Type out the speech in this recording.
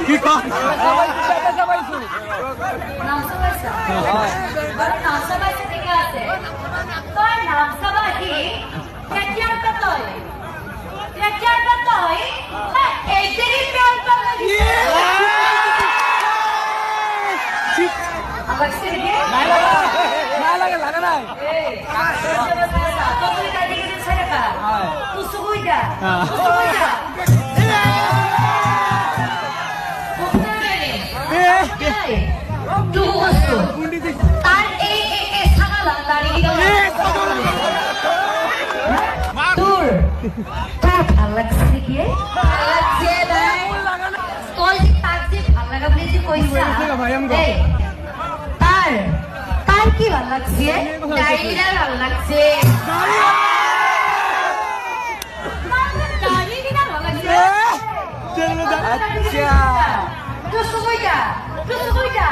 কি কয় নাম সবাইছা বারে নাম সবাইছে ঠিক আছে তোর নাম সবাই কি কেতিয়ার কতই এই তেরি প্রাণ পাগল আবার সেরে না লাগে নাই এই তো তুই কাজে গেছিস ছেড়ে কা তুই সুগুইটা তার এই ছাগল দাঁড়িয়ে তোর ভাল লাগছে গিয়ে তোর যে তার যে ভাল লাগা বলে যে কইছা তার কি ভাল লাগছে ডাইরিটা ভাল লাগছে ডাইরিটা ভাল লাগছে আচ্ছা তুই সুগুইটা